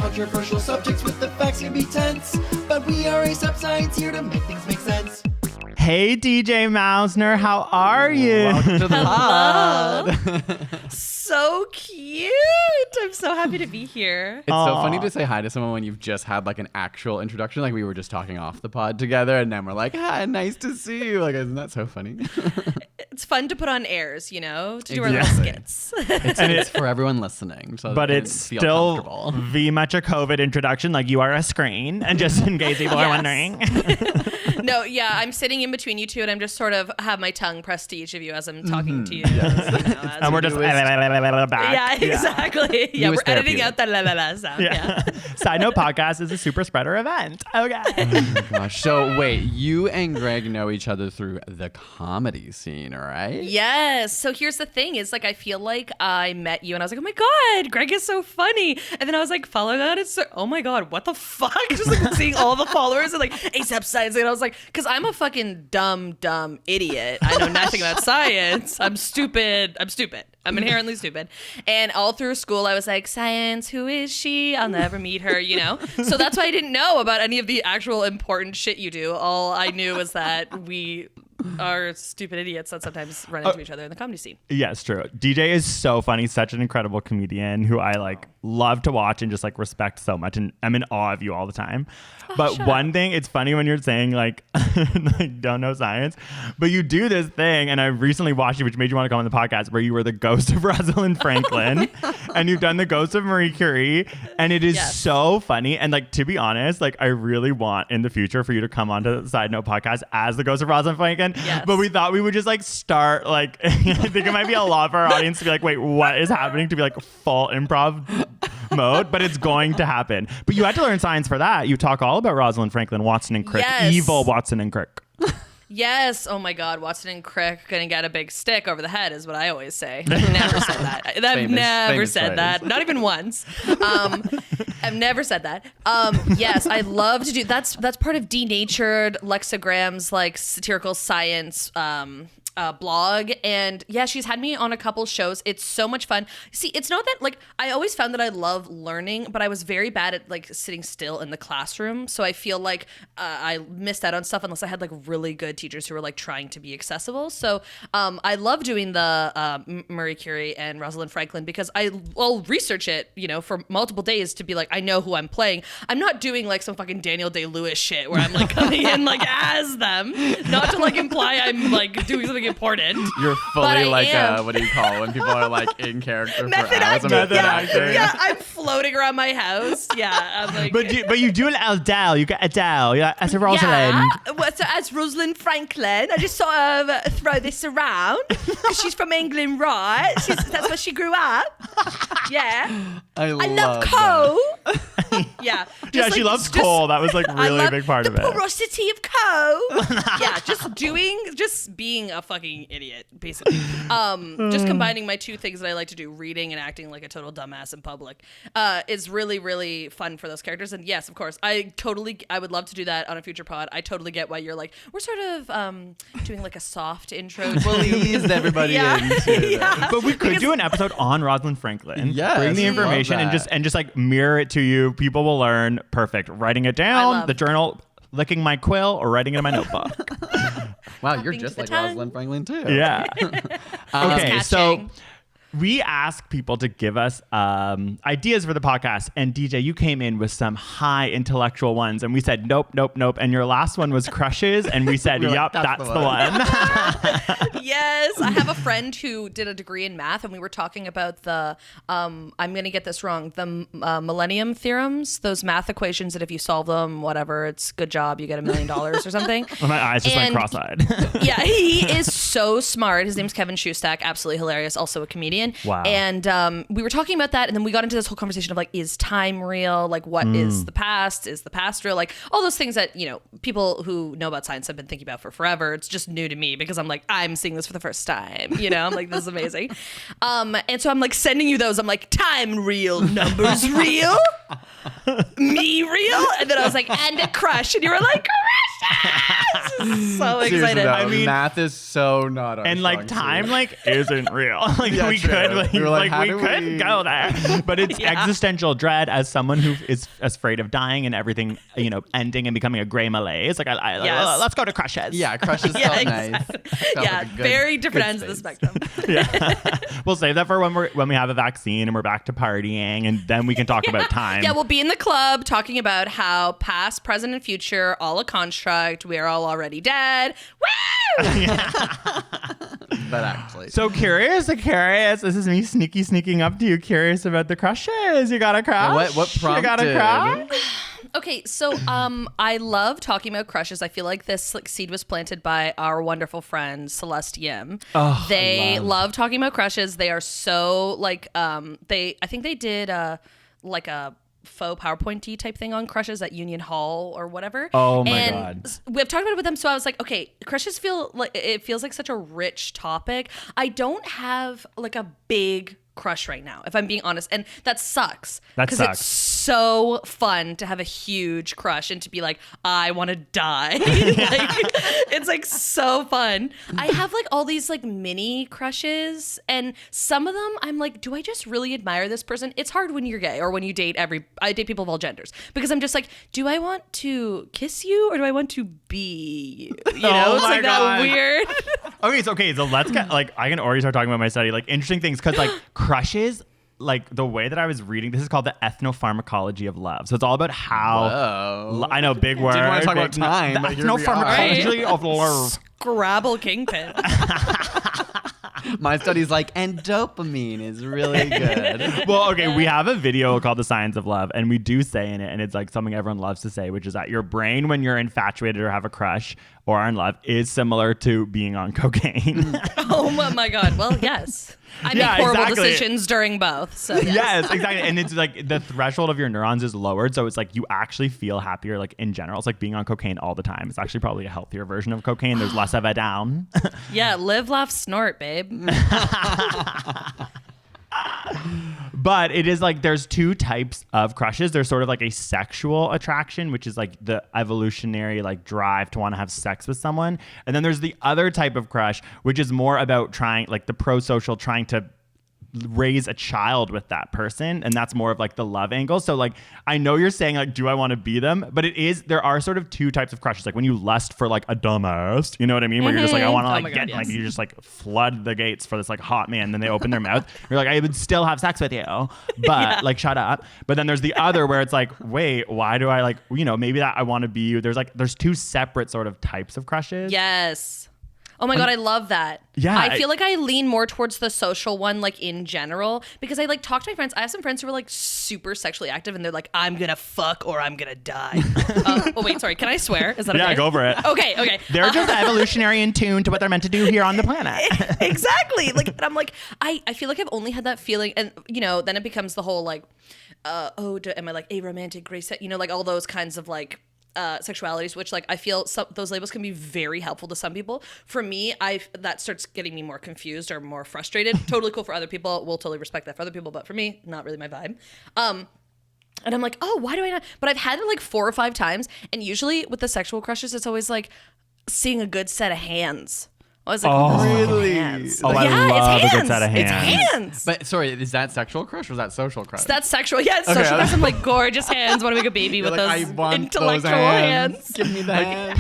controversial subjects with the facts can be tense, but we are A$AP Science here to make things make sense. Hey, DJ Mausner, how are you? Welcome to the pod. So cute. I'm so happy to be here. It's so funny to say hi to someone when you've just had like an actual introduction. Like we were just talking off the pod together and then we're like, hi, nice to see you. Like, isn't that so funny? It's fun to put on airs, you know, to do our Exactly. little skits. It's for everyone listening. So But they it's feel still comfortable. very much a COVID introduction. Like you are a screen. And just in case people are Yes. wondering. No, yeah, I'm sitting in between you two and I'm just sort of have my tongue pressed to each of you as I'm talking to you. And we're just back. Yeah, exactly. Yeah, we're Newest editing therapeutic. out the la la la sound. Yeah. Side Note Podcast is a super spreader event. Okay. Oh my gosh. So wait, you and Greg know each other through the comedy scene, right? Yes. So here's the thing is like, I feel like I met you and I was like, oh my God, Greg is so funny. And then I was like following that. It's oh my God, what the fuck? Just like seeing all the followers and like A$AP Science. And I was like, cause I'm a fucking dumb idiot. I know nothing about science. I'm stupid. I'm inherently stupid. And all through school, I was like, science, who is she? I'll never meet her, you know? So that's why I didn't know about any of the actual important shit you do. All I knew was that we are stupid idiots that sometimes run into each other in the comedy scene. Yes, true. DJ is so funny, such an incredible comedian who I like love to watch and just like respect so much. And I'm in awe of you all the time. But one thing, it's funny when you're saying like, like don't know science, but you do this thing. And I recently watched you, which made you want to come on the podcast, where you were the ghost of Rosalind Franklin and you've done the ghost of Marie Curie. And it is so funny. And like, to be honest, like I really want in the future for you to come onto the Side Note Podcast as the ghost of Rosalind Franklin. Yes. But we thought we would just like start like, I think it might be a lot for our audience to be like, wait, what is happening? To be like full improv mode, but it's going to happen. But you had to learn science for that. You talk all about Rosalind Franklin, Watson and Crick, evil Watson and Crick. Yes. Oh my God. Watson and Crick gonna get a big stick over the head is what I always say. I've never said that. I've never famous said phrase. that. Not even once. I've never said that. Yes, I love to do. That's part of Denatured Lexigram's like satirical science blog, and yeah, she's had me on a couple shows. It's so much fun. See, it's not that like I always found that I love learning, but I was very bad at like sitting still in the classroom. So I feel like I missed out on stuff unless I had like really good teachers who were like trying to be accessible. So I love doing the Marie Curie and Rosalind Franklin because I'll research it, you know, for multiple days to be like I know who I'm playing. I'm not doing like some fucking Daniel Day-Lewis shit where I'm like coming in like as them, not to like imply I'm like doing something important. You're fully But I like am. what do you call when people are like in character for Method hours? acting. Method Yeah, acting. yeah, I'm floating around my house. Yeah, I'm like. But you do an Adele. You got Adele. Yeah, as a Rosalind. Yeah, well, so as Rosalind Franklin, I just sort of throw this around because she's from England, right? That's where she grew up. Yeah, I I that. love coal. Yeah, Yeah, she loves coal. That was like I really a love big part the of it. porosity of coal. Yeah, just being a fucking idiot, basically. Just combining my two things that I like to do, reading and acting like a total dumbass in public, is really, really fun for those characters. And yes, of course, I would love to do that on a future pod. I totally get why you're like, we're sort of doing like a soft intro. Well, you eased everybody into Yeah. But we could do an episode on Rosalind Franklin. Yes, bring the love information and that. just like mirror it to you. People will learn. Perfect. Writing it down, love- the journal, licking my quill, or writing it in my notebook. Wow, you're Hopping just to the like tongue. Rosalind Franklin too. Yeah. Okay, so catching. we ask people to give us ideas for the podcast, and DJ, you came in with some high intellectual ones, and we said nope. And your last one was crushes, and we said, We were like, yup, "That's that's the the one. Yes, I have a friend who did a degree in math, and we were talking about the I'm going to get this wrong, the millennium theorems, those math equations that if you solve them, whatever, it's good job, you get $1 million or something. My eyes just went And- cross-eyed. Yeah, he is so smart. His name's Kevin Shustak, absolutely hilarious, also a comedian. Wow. And we were talking about that, and then we got into this whole conversation of like, is time real? Like, what is the past? Is the past real? Like, all those things that, you know, people who know about science have been thinking about for forever. It's just new to me because I'm like, I'm seeing this for the first time. You know, I'm like, this is amazing. And so I'm like sending you those. I'm like, time real, numbers real, me real. And then I was like, and a crush. And you were like, crushes. So Seriously, excited. though, I mean- math is so not our And like strong time suit. like isn't real. Like Yeah, we true. could like, We were like, how we do could we- go there. But it's Yeah. existential dread as someone who is afraid of dying and everything, ending and becoming a gray malaise. Like I Yes. let's go to crushes. Yeah, crushes Yeah, felt nice. exactly. Felt Yeah, like a good- very different good ends of the space. spectrum. Yeah. We'll save that for when we have a vaccine and we're back to partying, and then we can talk about time. Yeah, we'll be in the club talking about how past, present, and future all a construct. We are all already dead. Woo! But actually, So curious. This is me sneaking up to you. Curious about the crushes. You got a crush? what You got a prompted? crush? Okay, so I love talking about crushes. I feel like this seed was planted by our wonderful friend Celeste Yim. They love talking about crushes. They are so I think they did a faux PowerPoint type thing on crushes at Union Hall or whatever. Oh my and God. We've talked about it with them, so I was like, okay, crushes feels like such a rich topic. I don't have like a big crush right now, if I'm being honest, and that sucks. That Because sucks. it's so fun to have a huge crush and to be like, I want to die. It's like so fun. I have like all these like mini crushes, and some of them I'm like, do I just really admire this person? It's hard when you're gay or when you date I date people of all genders, because I'm just like, do I want to kiss you or do I want to be you? You know, Oh it's my like God. that weird. Okay, so let's get like I can already start talking about my study, like interesting things, because like crushes, like the way that I was reading, this is called the ethnopharmacology of love. So it's all about how Whoa. I know, big word. Didn't want to talk about big- time, The but here we are. ethnopharmacology of love. Scrabble kingpin. My study's like, and dopamine is really good. Well, okay, we have a video called The Science of Love, and we do say in it, and it's like something everyone loves to say, which is that your brain, when you're infatuated or have a crush or are in love, is similar to being on cocaine. Oh my God. Well, yes. I make Yeah, horrible exactly. decisions during both. So yes. Yes, exactly. And it's like the threshold of your neurons is lowered. So it's like you actually feel happier, like in general. It's like being on cocaine all the time. It's actually probably a healthier version of cocaine. There's less of a down. Yeah, live, laugh, snort, babe. But it is like there's two types of crushes. There's sort of like a sexual attraction, which is like the evolutionary like drive to want to have sex with someone. And then there's the other type of crush, which is more about trying, like the pro-social, trying to raise a child with that person, and that's more of like the love angle. So like I know you're saying like, do I want to be them? But there are sort of two types of crushes. Like when you lust for like a dumbass, you know what I mean? Where you're just like, I want to like my get God, like, yes. you just like flood the gates for this like hot man, then they open their mouth, you're like, I would still have sex with you, but like shut up. But then there's the other where it's like, wait, why do I like, maybe that I want to be you. There's two separate sort of types of crushes. Yes. Oh my God, I love that. Yeah, I feel like I lean more towards the social one, like in general, because I like talk to my friends. I have some friends who are like super sexually active, and they're like, I'm gonna fuck or I'm gonna die. Oh wait, sorry. Can I swear? Is that okay? Yeah, go for it. Okay. They're just evolutionary in tune to what they're meant to do here on the planet. Exactly. Like, and I'm like, I feel like I've only had that feeling, and then it becomes the whole like, am I like a romantic grace? Like all those kinds of like. Sexualities, which like I feel those labels can be very helpful to some people. For me, that starts getting me more confused or more frustrated. Totally cool for other people. We'll totally respect that for other people, but for me, not really my vibe. And I'm like, oh, why do I not? But I've had it like 4 or 5 times, and usually with the sexual crushes, it's always like seeing a good set of hands. I was like, Oh, really? Hands. Oh, I yeah, love it's a hands. good set of It's hands. hands. But sorry, is that sexual crush or is that social crush? That's sexual. Yeah, it's Okay. social. That's some like gorgeous hands. Want to make a baby You're with like, those I want intellectual those hands. Give me the hands.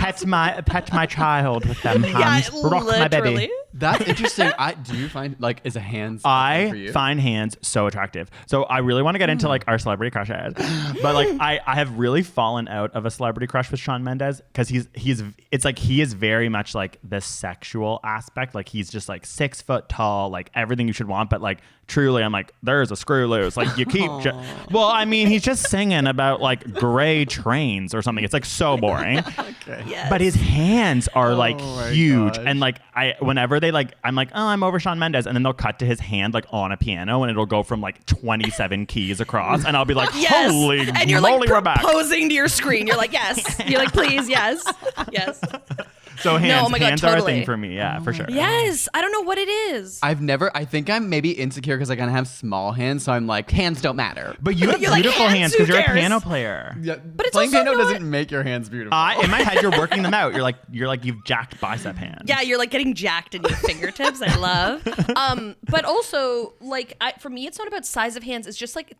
Pet my child with them hands. Rock my literally. baby. That's interesting. Do you find like is a hands a thing for I you? find hands so attractive. So I really want to get into like our celebrity crushes, but like I have really fallen out of a celebrity crush with Shawn Mendes because it's like he is very much like the sexual aspect. Like he's just like 6 foot tall, like everything you should want. But like truly, I'm like, there's a screw loose. Like you keep. Well, I mean, he's just singing about like gray trains or something. It's like so boring. Okay. Yes. But his hands are like my huge, gosh. and like whenever they like, I'm like, oh, I'm over Shawn Mendes, and then they'll cut to his hand like on a piano, and it'll go from like 27 keys across, and I'll be like, Yes. holy and you're moly, like we're back. proposing to your screen. You're like, yes. You're like, please, yes. Yes. So hands, oh my God, hands are a totally. thing for me. Yeah, for sure. Yes, I don't know what it is. I think I'm maybe insecure because I kind of have small hands, so I'm like, hands don't matter. But you have You're like, beautiful hands, hands who because you're a cares? piano player. Yeah, But it's playing also piano not- doesn't make your hands beautiful. In my head, you're working them out. You're like you've jacked bicep hands. Yeah, you're like getting jacked in your fingertips. I love. But also, like, for me, it's not about size of hands. It's just like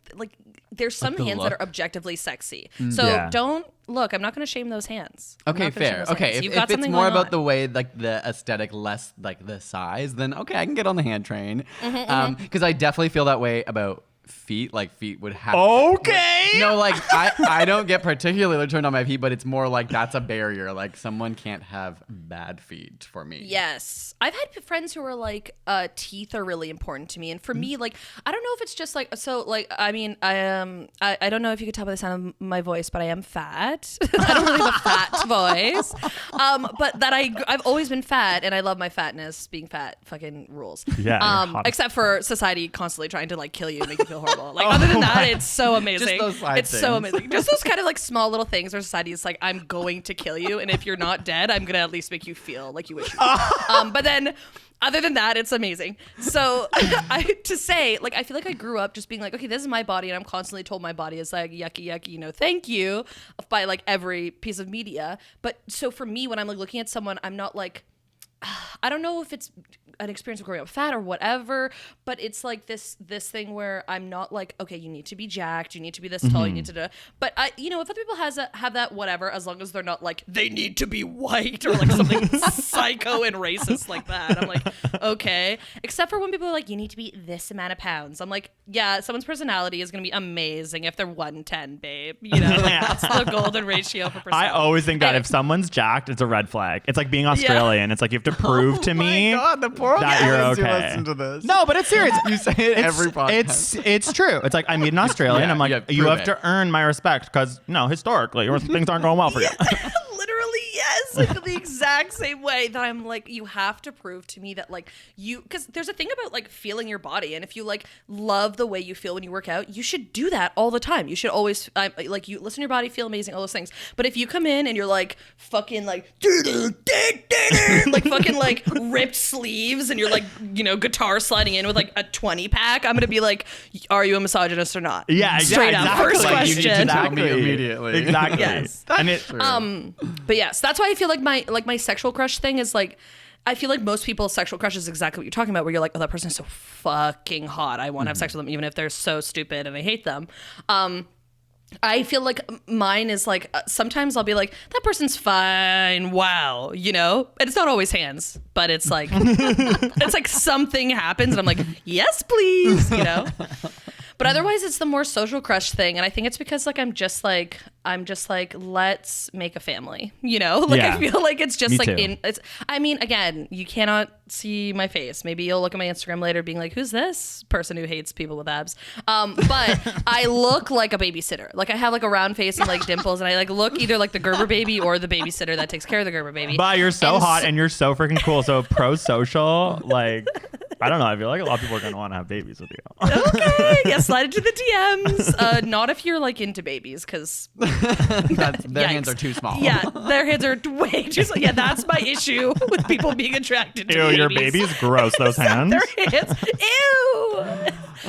there's some the hands that look. are objectively sexy. So Yeah. don't look. I'm not going to shame those hands. I'm Okay, not gonna shame fair. those Okay, hands. if, You've if got it's something more going about on. the way, like the aesthetic, less like the size, then okay, I can get on the hand train. Because I definitely feel that way about feet. Like feet would have. Okay. No, like I don't get particularly turned on my feet, but it's more like that's a barrier. Like someone can't have bad feet for me. Yes. I've had friends who are like, teeth are really important to me. And for me, like, I don't know if it's just like, so like, I mean, I don't know if you could tell by the sound of my voice, but I am fat. I don't really have a fat voice. But that I've always been fat and I love my fatness. Being fat fucking rules. Yeah, you're hot. Except for society constantly trying to like kill you and make you feel horrible. Like other than that, it's so amazing. those side It's so things. amazing. Just those kind of like small little things where society is like, I'm going to kill you. And if you're not dead, I'm going to at least make you feel like you wish you were. But then other than that, it's amazing. So to say, like, I feel like I grew up just being like, okay, this is my body. And I'm constantly told my body is like, yucky, yucky, thank you by like every piece of media. But so for me, when I'm like looking at someone, I'm not like, I don't know if it's an experience of growing up fat or whatever, but it's like this thing where I'm not like, okay, you need to be jacked, you need to be this tall, you need to do. But if other people have that, whatever, as long as they're not like they need to be white or like something psycho and racist like that. I'm like, okay. Except for when people are like, you need to be this amount of pounds. I'm like, yeah, someone's personality is gonna be amazing if they're 110, babe. That's the golden ratio for personality. I always think that if someone's jacked, it's a red flag. It's like being Australian. It's like you have to prove to me Oh my God, the poor that you're Australians who okay. listen to this. No, but it's serious. You say it every podcast. It's true. It's like I meet an Australian. Yeah, I'm like, yeah, you prove have it. to earn my respect because historically things aren't going well for you. Literally, yes. I feel the exact same way that I'm like, you have to prove to me that like because there's a thing about like feeling your body. And if you like love the way you feel when you work out, you should do that all the time. You should always like you listen to your body, feel amazing, all those things. But if you come in and you're like fucking like, like fucking like ripped sleeves and you're like, guitar sliding in with like a 20 pack, I'm going to be like, are you a misogynist or not? Yeah, Straight up. exactly. First Like, you need to question. tell me immediately. Exactly. Yes. And it, But yes, that's why I feel like my sexual crush thing is like, I feel like most people's sexual crush is exactly what you're talking about, where you're like, oh, that person is so fucking hot. I want to have sex with them, even if they're so stupid and I hate them. I feel like mine is like, sometimes I'll be like, that person's fine. Wow. And it's not always hands, but it's like, it's like something happens and I'm like, yes, please, But otherwise, it's the more social crush thing, and I think it's because like I'm just like let's make a family, Like Yeah. I feel like it's just Me like too. I mean, again, you cannot see my face. Maybe you'll look at my Instagram later, being like, "Who's this person who hates people with abs?" But I look like a babysitter. Like I have like a round face and like dimples, and I like look either like the Gerber baby or the babysitter that takes care of the Gerber baby. but you're so And hot and you're so freaking cool. So pro-social, like, I don't know. I feel like a lot of people are going to want to have babies with you. Okay, yeah, slide into the DMs. Not if you're like into babies, because Their hands Yikes. are too small. yeah, their hands are way too small. Yeah, that's my issue with people being attracted to Ew, babies. your baby's gross, those hands. Their hands. Ew.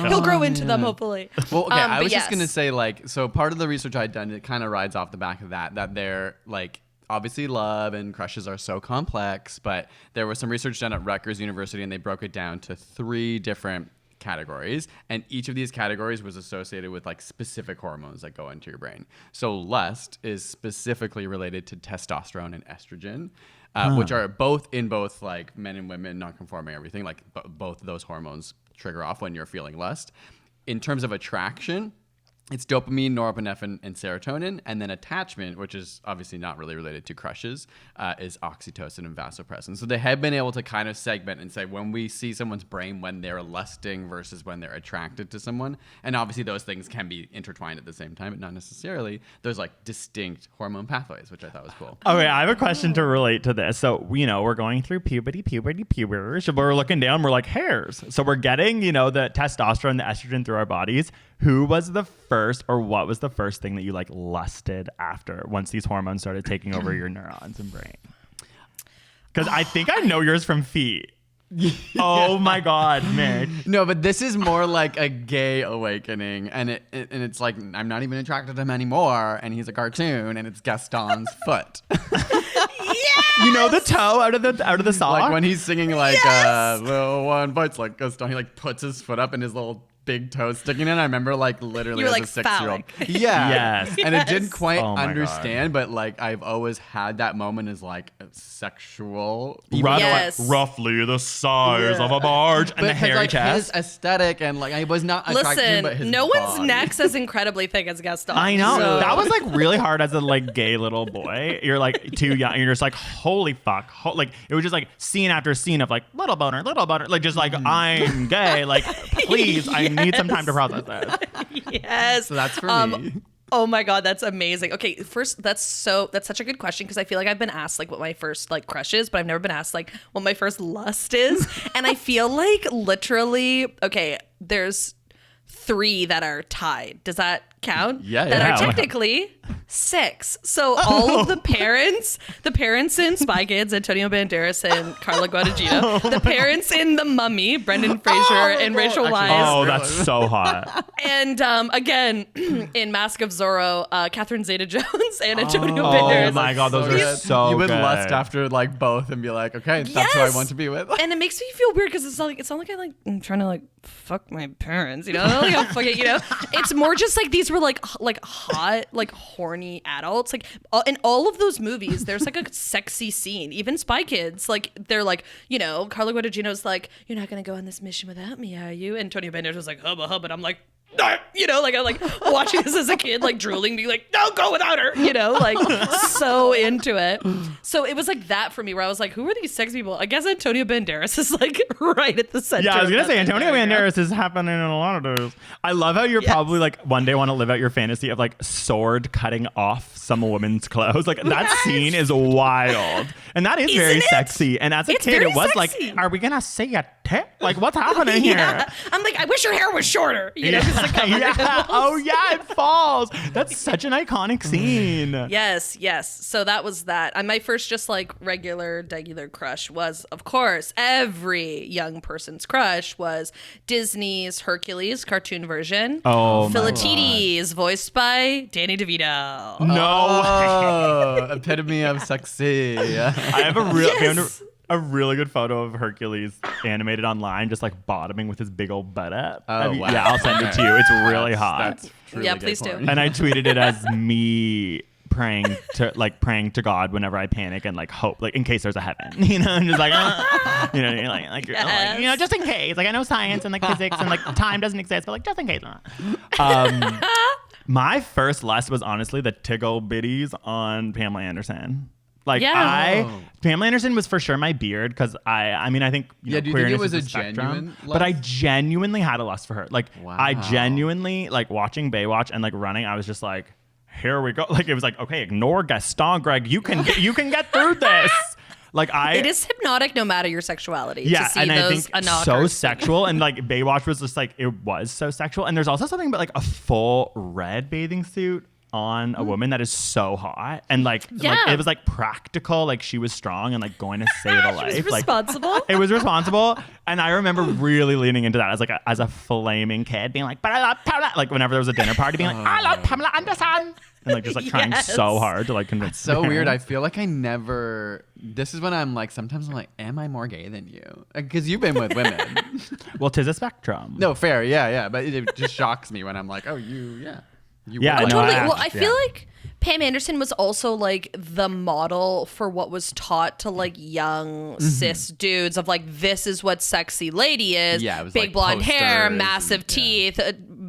He'll grow into them, hopefully. Well, okay, I but was just yes. going to say, like, so part of the research I'd done, it kind of rides off the back of that they're, like, obviously love and crushes are so complex, but there was some research done at Rutgers University, and they broke it down to 3 different categories, and each of these categories was associated with, like, specific hormones that go into your brain. So lust is specifically related to testosterone and estrogen, which are both like men and women, non-conforming, everything. Like both of those hormones trigger off when you're feeling lust. In terms of attraction, it's dopamine, norepinephrine, and serotonin. And then attachment, which is obviously not really related to crushes, is oxytocin and vasopressin. So they have been able to kind of segment and say when we see someone's brain when they're lusting versus when they're attracted to someone. And obviously those things can be intertwined at the same time, but not necessarily. There's like distinct hormone pathways, which I thought was cool. Okay, I have a question to relate to this. So, we're going through puberty, but we're looking down, we're like hairs. So we're getting, the testosterone, the estrogen through our bodies. Who was the first, or what was the first thing that you like lusted after once these hormones started taking over your neurons and brain? Because I think I know yours from feet. Oh my God, Mitch. No, but this is more like a gay awakening, and it's like I'm not even attracted to him anymore, and he's a cartoon, and it's Gaston's foot. You know the toe out of the sock? Like when he's singing like little one bites like Gaston, he like puts his foot up and his little big toe sticking in. I remember like literally You were, as like, a 6-year-old. phallic. Yeah. Yes. And it didn't quite Oh my God. understand, but like I've always had that moment as like a sexual. Yes. Roughly the size of a barge and But the 'cause, hairy like, chest. his aesthetic and like I was not attracted to him, but Listen, his no one's body. neck's as incredibly thick as Gaston. I know. so- That was like really hard as a like gay little boy. You're like too young. And you're just like, holy fuck. Like it was just like scene after scene of like little boner. Like just like I'm gay. Like please, I need some time to process this. Yes. So that's for me. Oh my God, that's amazing. Okay, first, that's such a good question because I feel like I've been asked like what my first like crush is, but I've never been asked like what my first lust is. And I feel like literally, okay, there's 3 that are tied. Does that count? Yeah, That yeah. are technically 6. So all of the parents in Spy Kids, Antonio Banderas and Carla Guadagnino, the parents in The Mummy, Brendan Fraser and Rachel Actually, Weisz. Oh, that's so hot. And again, in Mask of Zorro, Catherine Zeta-Jones and Antonio Oh Banderas. my God, those are so You would good. lust after like both and be like, okay, that's who I Yes. want to be with. And it makes me feel weird because it's not like I'm trying to like fuck my parents, you know? Not like I'm fucking, you know? It's more just like these were like hot, like horny adults. Like in all of those movies, there's like a sexy scene. Even Spy Kids, like they're like, you know, Carla Guadagnino's like, you're not gonna go on this mission without me, are you? And Antonio Banderas was like, hubba hubba. And I'm like, you know, like I'm like watching this as a kid, like drooling, being like, no, go without her, you know, like so into it. So it was like that for me, where I was like, who are these sex people? I guess Antonio Banderas is like right at the center. Yeah, I was of gonna that say Antonio Venn diagram. Banderas is happening in a lot of those. I love how you're Yes. probably like one day want to live out your fantasy of like sword cutting off some woman's clothes. Like that scene is wild, and that is very Isn't it? sexy. And as a It's kid, very it was sexy. like, are we gonna see a tit? Like what's happening here? Yeah. I'm like, I wish her hair was shorter, you know, 'cause it's like covered in Yeah. nipples. Oh yeah, it falls. That's such an iconic scene. Yes. So that was that. And my first just like regular crush was, of course, every young person's crush was Disney's Hercules cartoon version. Oh, my Philatides, voiced by Danny DeVito. No. Oh, epitome of sexy. I have a real Yes. a really good photo of Hercules animated online, just like bottoming with his big old butt up. Oh, wow. Yeah, I'll send it to you. It's really hot. That's truly Yeah, gay please do. porn. And I tweeted it as me praying to God whenever I panic and like hope, like in case there's a heaven, you know, and just like, you know, you're like, you know, just in case. Like I know science and like physics and like time doesn't exist, but like just in case. My first lust was honestly the tickle bitties on Pamela Anderson. Like Yeah. Pamela Anderson was for sure my beard because I mean I think you know, do you think it queerness was is a spectrum, genuine but I lust? genuinely had a lust for her. Like I Wow. genuinely like watching Baywatch and like running. I was just like, here we go. Like it was like, okay, ignore Gaston, Greg. You can get through this. Like It is hypnotic no matter your sexuality. yeah, to see and I those think so knockers. sexual, and like Baywatch was just like it was so sexual, and there's also something about like a full red bathing suit on a woman that is so hot, and like Yeah. it was like practical, like she was strong and like going to save a life. She was Like responsible. it was responsible, and I remember really leaning into that as like as a flaming kid, being like, but I love Pamela. Like whenever there was a dinner party, being like, I love Pamela Anderson. And like just like trying Yes. so hard to like convince. So the weird. parents. I feel like I never. This is when I'm like, sometimes I'm like, am I more gay than you? Because you've been with women. Well, 'tis a spectrum. No, fair. Yeah. But it just shocks me when I'm like, oh, you. You Yeah, were no, like- Totally. Well, I yeah. feel like Pam Anderson was also like the model for what was taught to like young cis dudes of like, this is what sexy lady is. Yeah, it was, big like, blonde hair, posters massive and- yeah. teeth,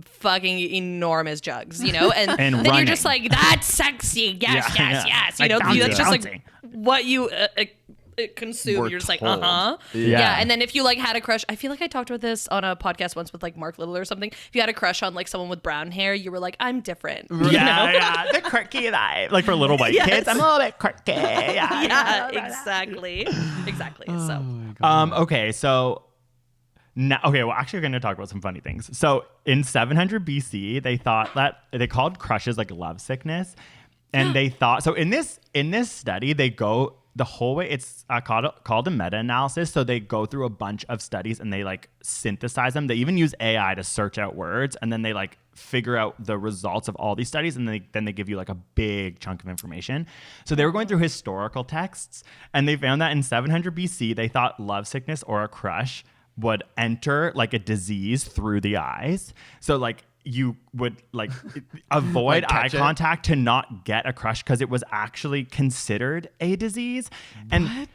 fucking enormous jugs, you know? And, And then running. you're just like, that's sexy. Yes, Yeah, yes, yeah. yes. You Like know, bouncing, that's just bouncing. like what you consume. We're You're just like, told. uh-huh. Yeah. Yeah. And then if you like had a crush, I feel like I talked about this on a podcast once with like Mark Little or something. If you had a crush on like someone with brown hair, you were like, I'm different. You know? Yeah, the quirky vibe. Like for little white Yes. kids, I'm a little bit quirky. Yeah, Yeah, exactly. So Okay, so now, okay, well, actually, we're going to talk about some funny things. So in 700 BC, they thought that they called crushes like love sickness, and they thought so. In this study, they the whole way it's called a meta-analysis. So they go through a bunch of studies and they like synthesize them. They even use AI to search out words, and then they like figure out the results of all these studies, and then they give you like a big chunk of information. So they were going through historical texts, and they found that in 700 BC they thought lovesickness or a crush would enter like a disease through the eyes. So like you would like avoid Like eye catch it? contact to not get a crush because it was actually considered a disease. And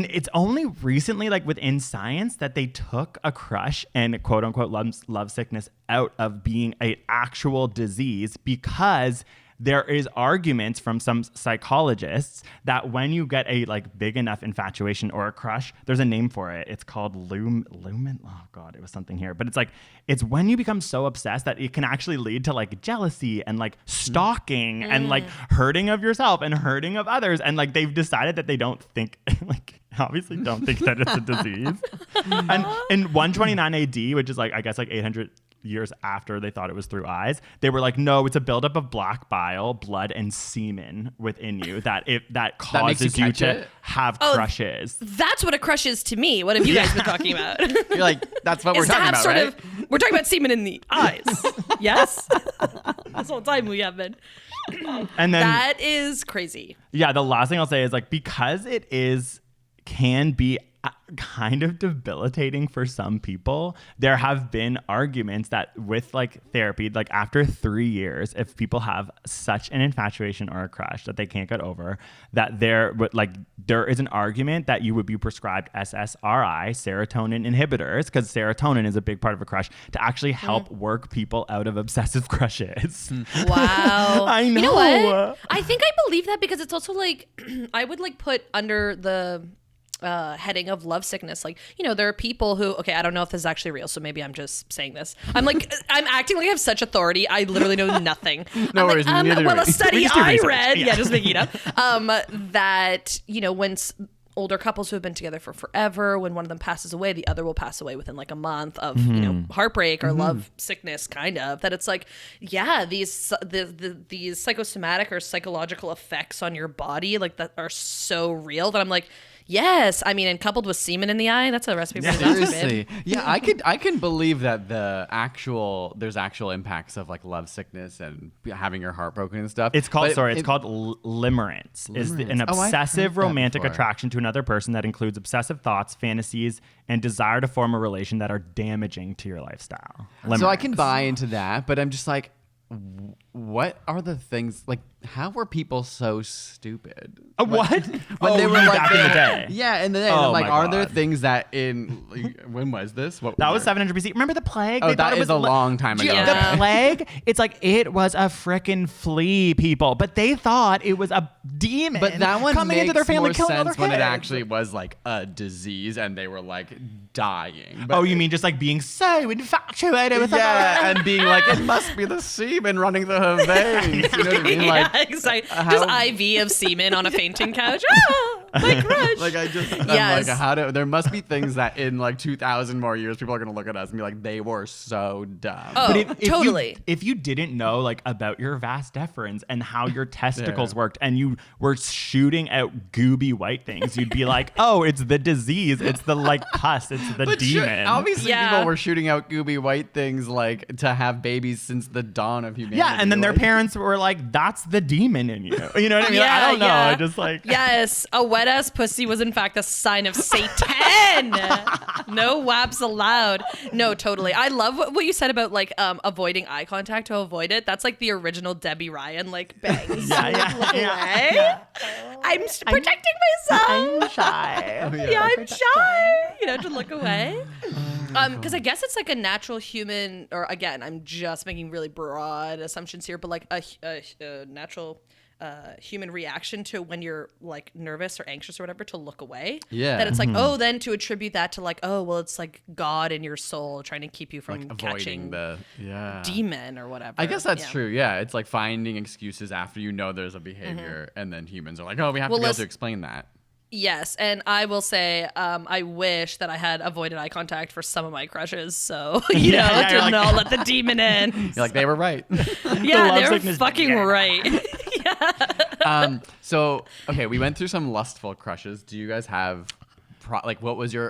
it's only recently, like within science, that they took a crush and quote unquote love sickness out of being an actual disease, because there is arguments from some psychologists that when you get a like big enough infatuation or a crush, there's a name for it. It's called lumen. Oh God, it was something here. But it's when you become so obsessed that it can actually lead to like jealousy and like stalking and like hurting of yourself and hurting of others. And like they've decided that they don't think like obviously don't think that it's a disease. And in 129 AD, which is like I guess like 800 years after they thought it was through eyes, they were like, no, it's a buildup of black bile, blood, and semen within you that causes you catch to it? have crushes. That's what a crush is to me. What have you guys been talking about? You're like, that's what we're Is to talking have about, sort right? of, we're talking about semen in the eyes. Yes? That's all the time we have been. And then That is crazy. yeah, the last thing I'll say is like, because it can be kind of debilitating for some people, there have been arguments that with like therapy, like after 3 years, if people have such an infatuation or a crush that they can't get over, that there is an argument that you would be prescribed SSRI, serotonin inhibitors, because serotonin is a big part of a crush, to actually help work people out of obsessive crushes. Wow. I know. You know what? I think I believe that because it's also like, I would like put under the heading of love sickness, like, you know, there are people who, okay, I don't know if this is actually real, so maybe I'm just saying this. I'm acting like I have such authority. I literally know nothing. No I'm worries, like, neither do well, we. a study We just do I research. read, Yeah. just making it up, that, you know, when older couples who have been together for forever, when one of them passes away, the other will pass away within like a month of, you know, heartbreak or love sickness, kind of, that it's like, yeah, these psychosomatic or psychological effects on your body, like, that are so real that I'm like, yes, I mean, and coupled with semen in the eye, that's a recipe for disaster, Seriously, babe. yeah, I can believe that there's actual impacts of like love sickness and having your heart broken and stuff. It's called But limerence. Is an Limerence. Oh, I've obsessive heard that romantic before. attraction to another person that includes obsessive thoughts, fantasies, and desire to form a relation that are damaging to your lifestyle. So I can Limerence. buy into that, but I'm just like, what are the things, like, how were people so stupid? What? When they were like back in the day. Yeah, in the day. Oh I'm like, my are there God. things that when was this? What That was 700 BC. Remember the plague? Oh, They thought that it is was a long time ago. Yeah. The plague, it's like it was a frickin' flea, people. But they thought it was a demon But that one coming makes into their family, more killing all sense their when it kids. actually was like a disease and they were like dying. But Oh, you mean just like being so infatuated with yeah, and being like, it must be the semen running through her veins. You know what I mean? Like, yeah, exactly. how- Just IV of semen on a fainting couch. Ah, my crush. like I'm Yes. like, there must be things that in like 2,000 more years, people are gonna look at us and be like, they were so dumb. Oh, But totally. if you didn't know like about your vas deferens and how your testicles worked, and you were shooting out gooby white things, you'd be like, oh, it's the disease, it's the like pus, it's the But demon. obviously, Yeah. people were shooting out gooby white things like to have babies since the dawn of humanity. Yeah, and then their like- parents were like, "That's the demon in you." You know what I mean? Like, I Yeah, don't know. yeah. I just like Yes, a wet ass pussy was in fact a sign of Satan. No waps allowed. No, totally. I love what you said about like avoiding eye contact to avoid it. That's like the original Debbie Ryan, like bangs. Yeah, Look yeah, away. I'm protecting myself. I'm shy. Yeah, I'm shy. You know, to look away. Because I guess it's like a natural human, or again, I'm just making really broad assumptions here, but like a natural human reaction to when you're like nervous or anxious or whatever to look away. Yeah. That it's like, oh, then to attribute that to like, oh, well, it's like God in your soul trying to keep you from avoiding catching the demon or whatever. I guess that's Yeah. true. Yeah, it's like finding excuses after you know there's a behavior, and then humans are like, oh, we have to be able let's- to explain that. Yes, and I will say, I wish that I had avoided eye contact for some of my crushes, so you know, Yeah, to you're like- not let the demon in. You're like, they were right. Yeah, love they're sickness- fucking yeah. right. Yeah. So, okay, we went through some lustful crushes. Do you guys have, what was your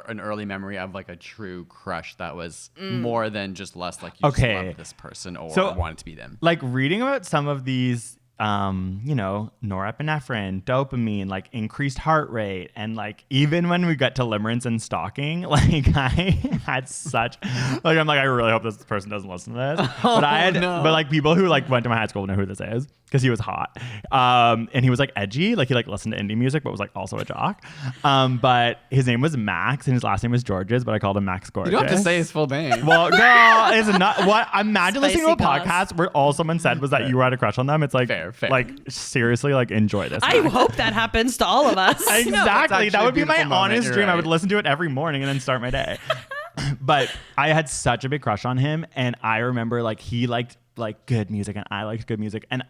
an early memory of like a true crush that was more than just lust? Like you just loved this person or wanted to be them? Like reading about some of these, norepinephrine, dopamine, like increased heart rate. And like, even when we got to limerence and stalking, like I had such, like, I'm like, I really hope this person doesn't listen to this. But like people who like went to my high school know who this is because he was hot. And he was like edgy, like he like listened to indie music, but was like also a jock. But his name was Max and his last name was Georges, but I called him Max Gorgeous. You don't have to say his full name. Well, girl, it's not what. Imagine listening to a Spicy podcast where all someone said was that you had a crush on them. It's like, Fair. like seriously, like enjoy this. I Max. hope that happens to all of us. Exactly. That would be my honest dream. Right. I would listen to it every morning and then start my day. But I had such a big crush on him, and I remember like he liked like good music, and I liked good music, and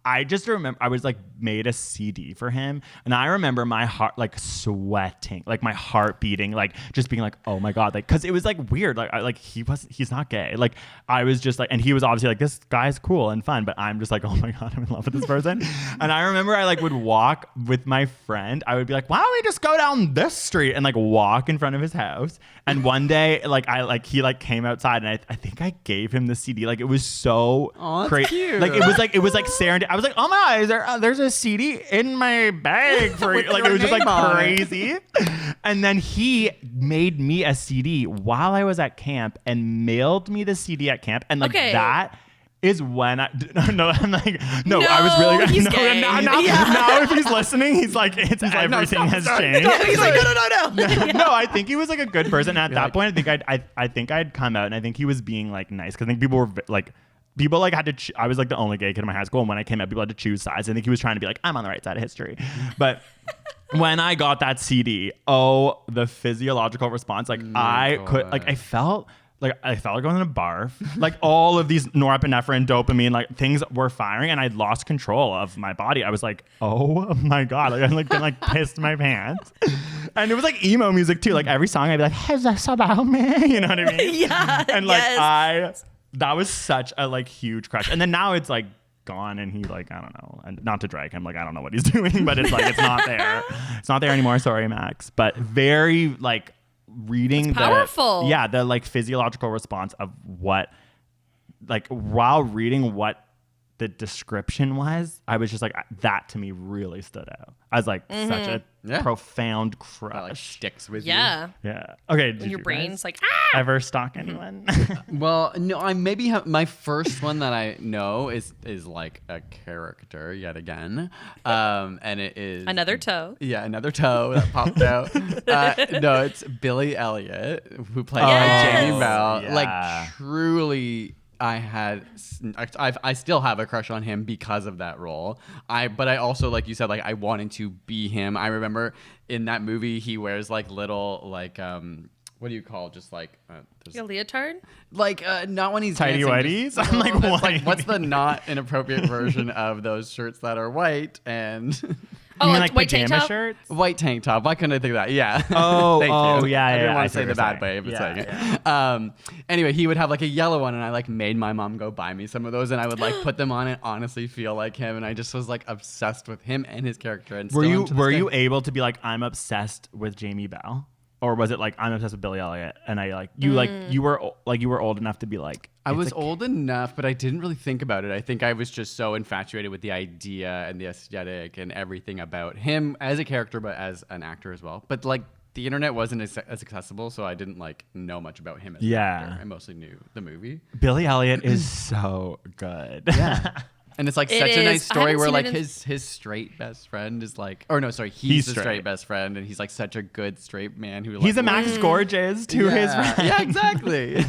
I just remember I was like made a CD for him, and I remember my heart like sweating, like my heart beating, like just being like, oh my God, like, cause it was like weird. Like he's not gay. Like I was just like, and he was obviously like, this guy's cool and fun, but I'm just like, oh my God, I'm in love with this person. And I remember I like would walk with my friend. I would be like, why don't we just go down this street and like walk in front of his house? And one day, like he like came outside, and I think I gave him the CD. Like it was so crazy. Like it was like serendipity. I was like, oh my God, there's a CD in my bag for you. Like it was just like crazy. And then he made me a CD while I was at camp and mailed me the CD at camp. And like that is when I was really he's gay. Now if he's listening, he's like, everything has changed. He's like, no. No, I think he was like a good person. At that point, I think I'd come out, and I think he was being like nice, because I think people were like. People like had to. I was like the only gay kid in my high school, and when I came out, people had to choose sides. I think he was trying to be like, I'm on the right side of history. But when I got that CD, the physiological response, like I felt like going in a barf. Like all of these norepinephrine, dopamine, like things were firing, and I'd lost control of my body. I was like, oh my God, like I like pissed my pants. And it was like emo music too. Like every song I'd be like, "Is this about me?" You know what I mean? Yeah. And like that was such a like huge crush. And then now it's like gone, and he like, I don't know, and not to drag him, like I don't know what he's doing, but it's like it's not there. It's not there anymore. Sorry, Max. But very like reading it's powerful. The like physiological response of what, like while reading what the description was, I was just like, that to me really stood out. I was like, such a profound crush. That like sticks with you. Yeah. Okay. And your brain's like, ever stalk anyone? Well, no, I maybe have my first one that I know is like a character yet again. And it is another toe. Yeah, another toe that popped out. No, it's Billy Elliot, who played Jamie Bell. Yeah. Like truly, I still have a crush on him because of that role. But I also, like you said, like I wanted to be him. I remember in that movie he wears like little like what do you call just like a leotard? Like not when he's tidy whities. I'm like, what? Like what's the not inappropriate version of those shirts that are white and You mean like white tank pajama top? shirts? White tank top. Why couldn't I think of that? Yeah. Oh, yeah. I didn't want I to say the bad way of saying it. Anyway, he would have like a yellow one, and I like made my mom go buy me some of those, and I would like put them on and honestly feel like him, and I just was like obsessed with him and his character. And were you able to be like, I'm obsessed with Jamie Bell? Or was it like, I'm obsessed with Billy Elliot, and you were old enough to be like, I was old enough, but I didn't really think about it. I think I was just so infatuated with the idea and the aesthetic and everything about him as a character, but as an actor as well. But like the internet wasn't as accessible, so I didn't like know much about him as an actor. I mostly knew the movie. Billy Elliot is so good. Yeah. And it's like such a nice story where like his straight best friend is like, or no, sorry, he's the straight best friend, and he's like such a good straight man who like, he's a Max Gorgeous to his friend. Yeah, exactly.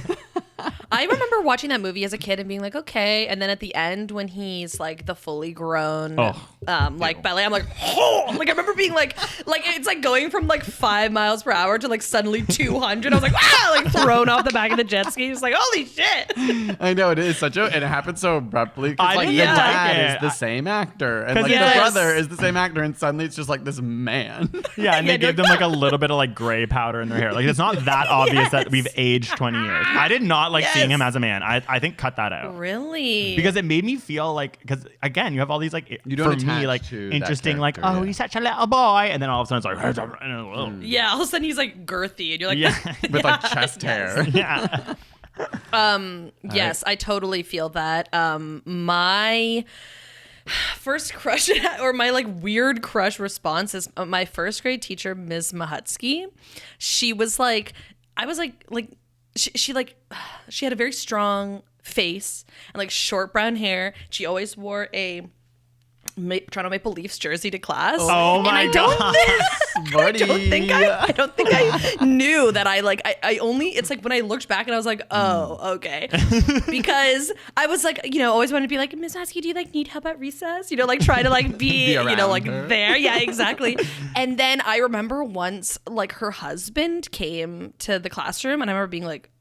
I remember watching that movie as a kid and being like, okay. And then at the end, when he's like the fully grown, like ballet, I'm like, oh, like I remember being like it's like going from like 5 miles per hour to like suddenly 200. I was like, wow, like thrown off the back of the jet ski. It's like, holy shit. I know, it is and it happened so abruptly. Because like the dad is the same actor, and like the brother is the same actor, and suddenly it's just like this man. Yeah, and they gave them like a little bit of like gray powder in their hair. Like it's not that obvious that we've aged 20 years. I did not like seeing him as a man. I think cut that out. Really? Because it made me feel like, because again, you have all these like, You don't for me, attach like to that interesting, like, character, oh, yeah. he's such a little boy. And then all of a sudden it's like, Yeah, all of a sudden he's like girthy and you're like, yeah. With like chest hair. Yeah. yes, I totally feel that. My first crush or my like weird crush response is my first grade teacher, Ms. Mahutsky. She was like, I was like she had a very strong face and like short brown hair. She always wore a Toronto Maple Leafs jersey to class. Oh my God. I don't think I knew that I only, it's like when I looked back and I was like, oh, okay. Because I was like, always wanted to be like, Miss Husky, do you like need help at recess? Like try to like be like her. there. Yeah, exactly. And then I remember once like her husband came to the classroom and I remember being like,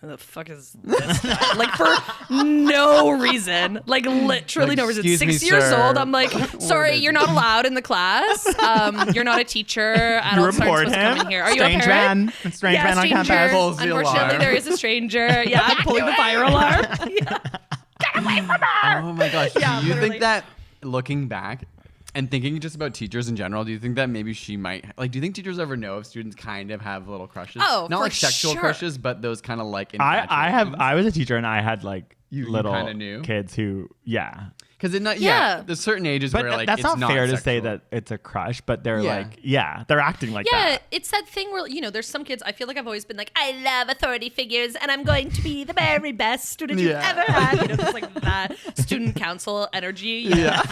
who the fuck is this guy? Like for no reason, like literally no reason. Excuse me, 6 years sir. old. I'm like, sorry, you're not allowed in the class. You're not a teacher. Adults aren't supposed to come in here. Are you a Strange parent? man. Strange man on stranger. campus. Pulls the Unfortunately, alarm. there is a stranger. Yeah, I'm pulling the fire alarm. Yeah. Get away from her. Oh my gosh. Yeah, do you literally. think that looking back and thinking just about teachers in general, do you think that maybe she might like? Do you think teachers ever know if students kind of have little crushes? Oh, not for like sexual sure. crushes, but those kind of like. I was a teacher and I had like You little kinda knew? kids who, yeah. Because it not Yeah. there's certain ages But where like that's it's not fair to say sexual. that it's a crush, but they're Yeah. like, they're acting like Yeah, that. it's that thing where, there's some kids, I feel like I've always been like, I love authority figures and I'm going to be the very best student you've Yeah. ever had. Just like that student council energy. Yeah.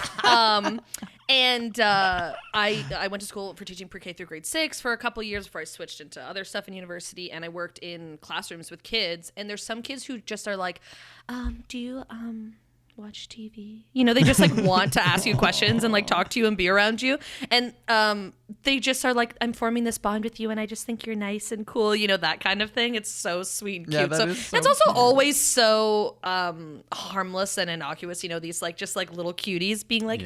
And I went to school for teaching pre-K through grade 6 for a couple years before I switched into other stuff in university. And I worked in classrooms with kids. And there's some kids who just are like, do you watch TV? They just like want to ask you questions and like talk to you and be around you. And they just are like, I'm forming this bond with you and I just think you're nice and cool, that kind of thing. It's so sweet and Yeah, cute. that So is so it's also cute. always so harmless and innocuous, these like just like little cuties being like,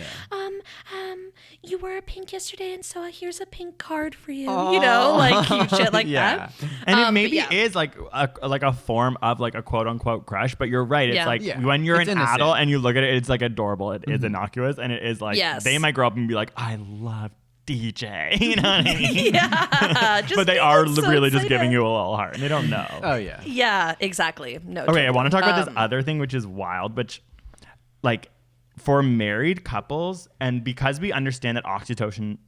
you wore a pink yesterday and so here's a pink card for you. Like cute shit like that. And it but maybe yeah. is like a form of like a quote unquote crush, but you're right. It's Yeah. like Yeah. when you're It's an innocent. adult and you look at it, it's like adorable. It is innocuous and it is like Yes. they might grow up and be like, I love DJ. You know what I mean? Yeah. Just But they make are them so really just excited. giving you a little heart and they don't know. Oh yeah. Yeah, exactly. No. Okay, I want to talk about this Um, other thing, which is wild, which like for married couples, and because we understand that oxytocin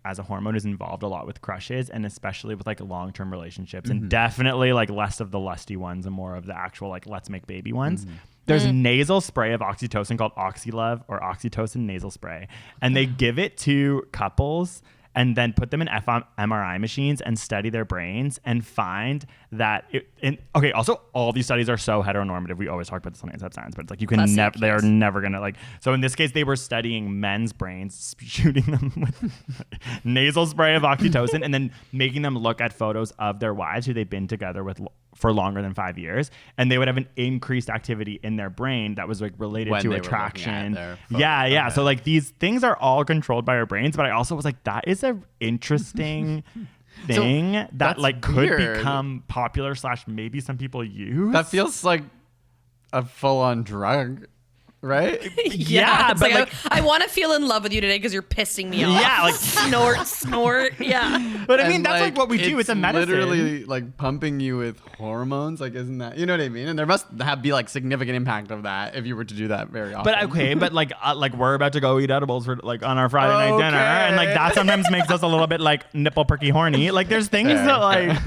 as a hormone is involved a lot with crushes and especially with like long-term relationships and definitely like less of the lusty ones and more of the actual like let's make baby ones. There's nasal spray of oxytocin called OxyLove or oxytocin nasal spray, and they give it to couples and then put them in fMRI machines and study their brains and find that also all these studies are so heteronormative. We always talk about this on Inside Science, but it's like you can Classic, never, they're yes. never gonna like, so in this case they were studying men's brains, shooting them with nasal spray of oxytocin and then making them look at photos of their wives who they've been together with for longer than 5 years, and they would have an increased activity in their brain that was like related When to they were looking at attraction. their photo. Yeah. Okay. So like these things are all controlled by our brains, but I also was like, that is a interesting thing that that's like could weird. become popular / maybe some people use. That feels like a full-on drug, right? Yeah, it's but like, I want to feel in love with you today because you're pissing me off. Yeah, like- snort. Yeah. But I mean, And, that's like what we do. It's a medicine. Literally like pumping you with hormones. Like, isn't that, you know what I mean? And there must be like significant impact of that if you were to do that very often. But okay, but like we're about to go eat edibles for like on our Friday night dinner, and like that sometimes makes us a little bit like nipple perky horny. Like there's things Fair, that like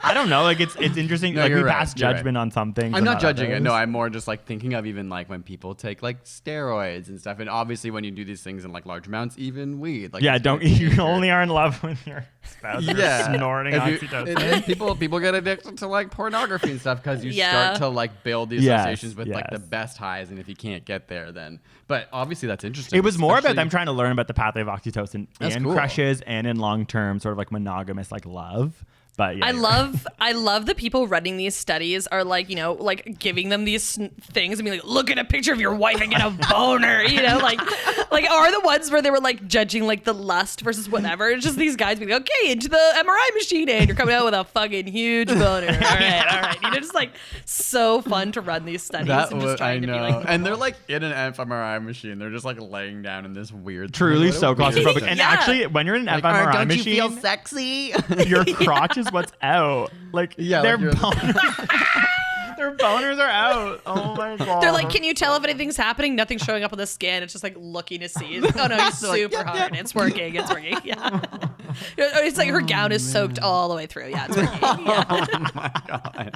I don't know. Like it's interesting. No, like we you're right, pass you're right. judgment on some things. I'm and not judging it. others. No, I'm more just like thinking of even like when people take like steroids and stuff. And obviously when you do these things in like large amounts, even weed. Like Yeah, it's don't very you dangerous. only are in love with your spouse? You're snorting If you- oxytocin. and people get addicted to like pornography and stuff because you Yeah. start to like build these Yes, associations with like the yes. best highs, and if you can't get there, then. But obviously that's interesting. It was more about especially- them trying to learn about the pathway of oxytocin That's in cool. crushes and in long-term sort of like monogamous like love. But yeah, I love the people running these studies are like, you know, like giving them these things and being like, look at a picture of your wife and get a boner, you know, like are the ones where they were like judging like the lust versus whatever. It's just these guys being like, okay, into the MRI machine and you're coming out with a fucking huge boner. All right. You know, just like so fun to run these studies. And just I trying to know. be like, And they're like in an fMRI machine. They're just like laying down in this weird. truly what a so weird claustrophobic. thing. And Yeah. actually, when you're in an Like, fMRI don't machine, you feel sexy? your crotch is what's out. Like, Yeah, their like you're- boners, their boners are out. Oh my god. they're like, can you tell if anything's happening? Nothing's showing up on the scan. It's just like looking to see. Oh no, he's super hard. It's working. Yeah. It's like her gown is soaked all the way through. Yeah, it's working. Yeah. Oh my god.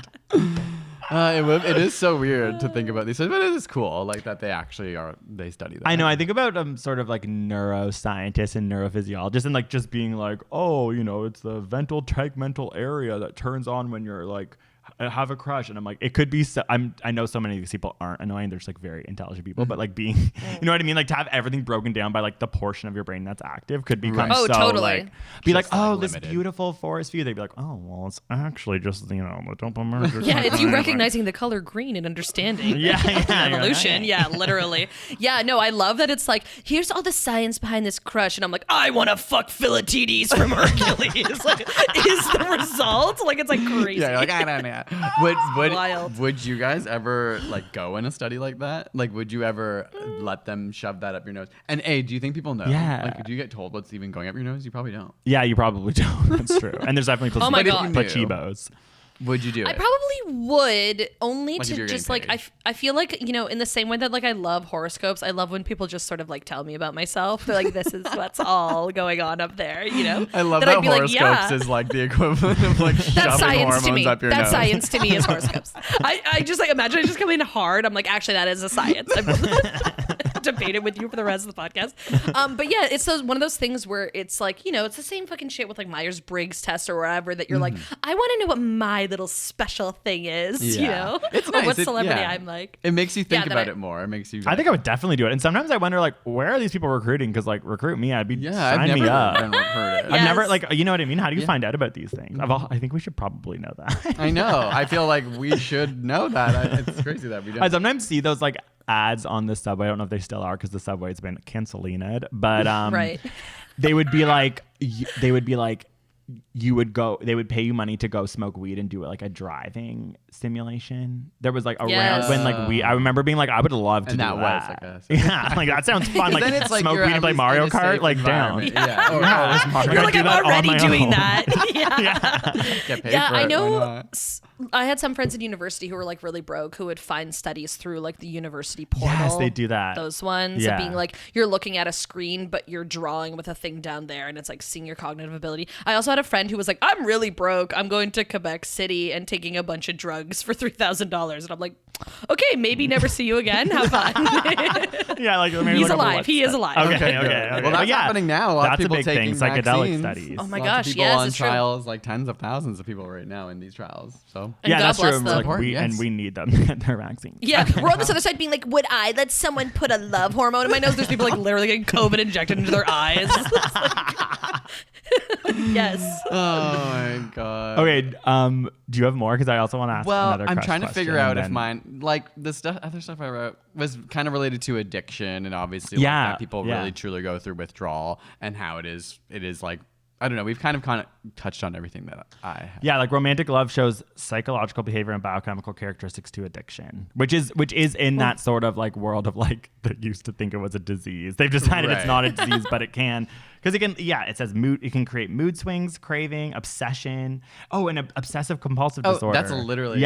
It is so weird to think about these things, but it is cool, like that they study that. I know. I think about sort of like neuroscientists and neurophysiologists, and like just being like, oh, you know, it's the ventral tegmental area that turns on when you're like have a crush, and I'm like, it could be. I know so many of these people aren't annoying. They're just like very intelligent people, but like being, you know what I mean? Like to have everything broken down by like the portion of your brain that's active could become Oh, so totally. like be like, Just, like, oh, this limited. beautiful forest view. They'd be like, oh, well, it's actually just, you know, the dopamine. Yeah, it's you recognizing the color green and understanding. Yeah, you're like, Evolution. "Hey." Yeah, literally. Yeah, no, I love that it's like, here's all the science behind this crush. And I'm like, I want to fuck Philatides from Hercules. Like, is the result? Like, it's like crazy. Yeah, you're like I don't know. Wild. Would you guys ever like go in a study like that? Like, would you ever let them shove that up your nose? And do you think people know? Yeah. Like, do you get told what's even going up your nose? You probably don't. Yeah, you probably don't. That's true. And there's definitely Oh my But if you God. knew, placebos. would you do it? I probably would, only Like if to you're just getting like paid. I feel like, you know, in the same way that like I love horoscopes, I love when people just sort of like tell me about myself. They're like, this is what's all going on up there, you know? I love Then that I'd be like, horoscopes yeah. is like the equivalent of like That's shoving science hormones to me. up your That's nose. science to me is horoscopes. I just like imagine I just come in hard. I'm like, actually, that is a science. I'm debated with you for the rest of the podcast. But yeah, it's one of those things where it's like, you know, it's the same fucking shit with like Myers-Briggs test or whatever that you're like, I want to know what my little special thing is, you Yeah. know? It's Or nice. what It- celebrity yeah. I'm like. It makes you think Yeah, that about I- it more. It makes you. I think I would definitely do it. And sometimes I wonder, like, where are these people recruiting? Because, like, recruit me. I'd be I've sign never me up. been recruited. I've never, Yes. like, you know what I mean? How do you find out about these things? I think we should probably know that. I know. I feel like we should know that. It's crazy that we don't. I sometimes see those, like, ads on the subway. I don't know if they still are because the subway's been canceled. But Right. they would be like, you would go, they would pay you money to go smoke weed and do like a driving simulation. There was like around Yes. when like I remember being like, I would love to And do that that. was, I guess. Yeah, like that sounds fun. Like, then it's like smoke you're weed at and play least Mario in a Kart, safe like down. environment. Yeah. Or, Yeah. You're like, do I'm that on already my doing own. that. Yeah. get paid Yeah, for I it, know. why not? I had some friends in university who were like really broke who would find studies through like the university portal. Yes, they do that. Those ones Yeah. of being like you're looking at a screen, but you're drawing with a thing down there, and it's like seeing your cognitive ability. I also had a friend who was like, I'm really broke. I'm going to Quebec City and taking a bunch of drugs for $3,000, and I'm like, okay, maybe never see you again. Have fun. Yeah, like maybe He's look up alive. what He is alive. Okay, good. okay. Well, that's yeah, happening now. A lot that's of people a big thing. taking Psychedelic vaccines. studies. Oh my Lots gosh, of people yes, on it's true. trials, like tens of thousands of people right now in these trials. So And yeah, God that's bless true. And, them. like, Yes. and we need them to get their vaccine. Yeah, we're on this other side being like, would I let someone put a love hormone in my nose? There's people like literally getting COVID injected into their eyes. It's like- yes. oh my god. Okay, do you have more? Because I also want to ask Well, another I'm crush trying to figure question, out if then- mine, like the stuff, other stuff I wrote was kind of related to addiction, and obviously, Yeah, like, that people yeah. really truly go through withdrawal, and how it is like, I don't know. We've kind of touched on everything that I have. Yeah, like romantic love shows psychological behavior and biochemical characteristics to addiction, which is in that sort of like world of like that used to think it was a disease. They've decided it's Right. not a disease, but it can, because it can. Yeah, it says mood. It can create mood swings, craving, obsession. Oh, and obsessive compulsive disorder. That's literally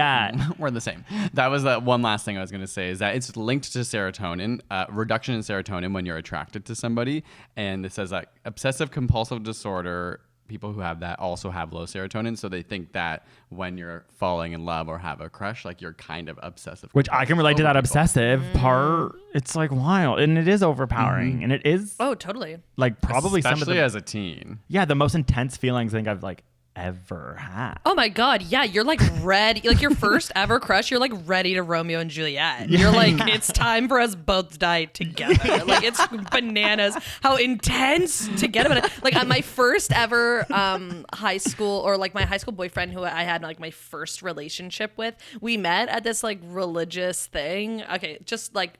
we're the same. That was the one last thing I was going to say is that it's linked to serotonin, reduction in serotonin when you're attracted to somebody, and it says that obsessive compulsive disorder, people who have that also have low serotonin, so they think that when you're falling in love or have a crush, like you're kind of obsessive. Which I can relate to that over people. obsessive part. It's like wild, and it is overpowering, and it is Oh, totally. like probably some of Especially the as a teen. the most intense feelings I think I've like ever had. Oh my God. Yeah. You're like ready. Like your first ever crush, you're like ready to Romeo and Juliet. You're like, it's time for us both to die together. Like it's bananas how intense together. Like on my first ever high school, or like my high school boyfriend who I had like my first relationship with, we met at this like religious thing. Okay. Just like,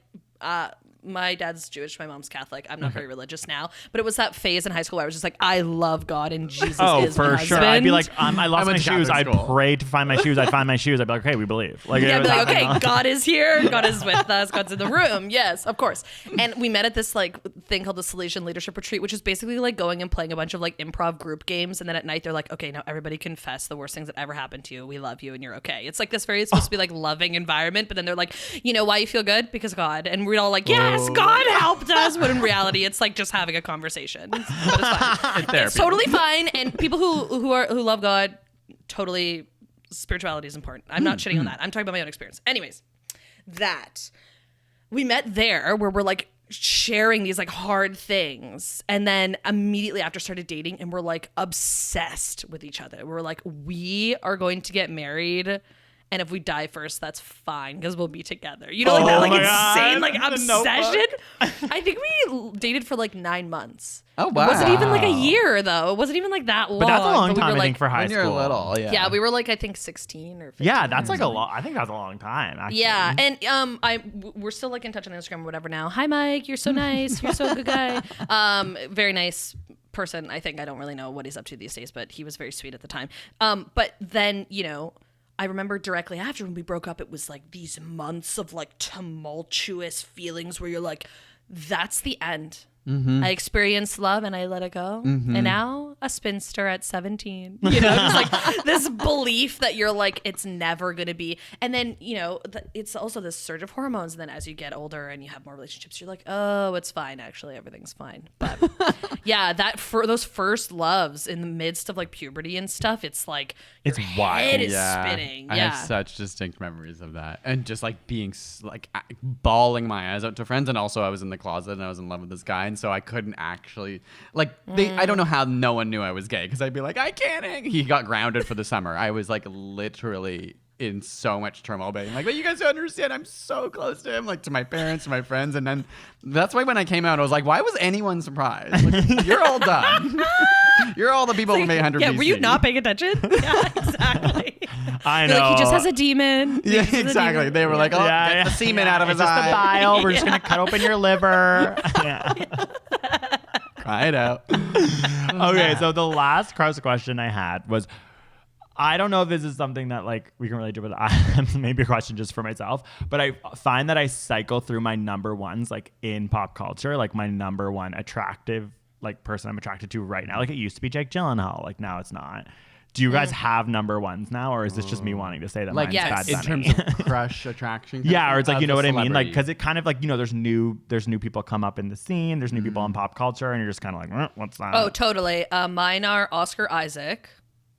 my dad's Jewish, my mom's Catholic. I'm not very religious now, but it was that phase in high school where I was just like, I love God and Jesus is my for sure. husband. I'd be like, I lost I my went to shoes. Catholic I'd school. pray to find my shoes. I'd find my shoes. I'd be like, okay, we believe. Like, Yeah, it I'd was be like, that okay, long. God is here. God is with us. God's in the room. Yes, of course. And we met at this like thing called the Salesian Leadership Retreat, which is basically like going and playing a bunch of like improv group games. And then at night they're like, okay, now everybody confess the worst things that ever happened to you. We love you and you're okay. It's like this very supposed to be like loving environment. But then they're like, you know why you feel good? Because God. And we're all like, yes, God helped us. When in reality, it's like just having a conversation. But it's fine. It's totally fine. And people who love God, totally, spirituality is important. I'm not shitting on that. I'm talking about my own experience. Anyways, that we met there where we're like sharing these like hard things, and then immediately after started dating, and we're like obsessed with each other. We're like, we are going to get married. And if we die first, that's fine because we'll be together. You know, like that, like insane, like obsession. I think we dated for like 9 months. Oh, wow. It wasn't even like a year though. It wasn't even like that long. But that's a long we time, were, I like, think, for high When school. you're little, yeah. Yeah, we were like I think 16 or 15. Yeah, that's like a long. I think that's a long time. Actually. Yeah, and we're still like in touch on Instagram or whatever now. Hi, Mike. You're so nice. You're so good guy. Very nice person. I think I don't really know what he's up to these days, but he was very sweet at the time. But then I remember directly after when we broke up, it was like these months of like tumultuous feelings where you're like, that's the end. I experienced love and I let it go. And now a spinster at 17, just like this belief that you're like, it's never going to be. And then, it's also this surge of hormones. And then as you get older and you have more relationships, you're like, oh, it's fine. Actually, everything's fine. But yeah, that for those first loves in the midst of like puberty and stuff, it's like, it's your wild. head is spinning. I have such distinct memories of that, and just like being like bawling my eyes out to friends. And also I was in the closet and I was in love with this guy, and so I couldn't actually I don't know how no one knew I was gay, because I'd be like, I can't. He got grounded for the summer. I was like literally in so much turmoil, being like, but you guys don't understand, I'm so close to him, like to my parents, to my friends. And then that's why when I came out, I was like, why was anyone surprised? Like, you're all done. You're all the people who made 100 Yeah, BC. were you not paying attention? Yeah, exactly. I You're know. like, he just has a demon. Yeah, exactly. They were like, oh, get the semen out of his it's just eye. the bile. We're just gonna cut open your liver. Yeah. Cry it out. Okay, so the last cross question I had was, I don't know if this is something that like we can relate to, but maybe a question just for myself. But I find that I cycle through my number ones like in pop culture, like my number one attractive like person I'm attracted to right now. Like it used to be Jake Gyllenhaal, like now it's not. Do you guys have number ones now, or is this just me wanting to say that Like, mine's yes. Bad in Bunny? terms of crush attraction? Yeah, or it's like, you know what I mean? Like, Celebrity. because it kind of like, there's new people come up in the scene. There's new people in pop culture, and you're just kind of like, what's that? Oh, totally. Mine are Oscar Isaac.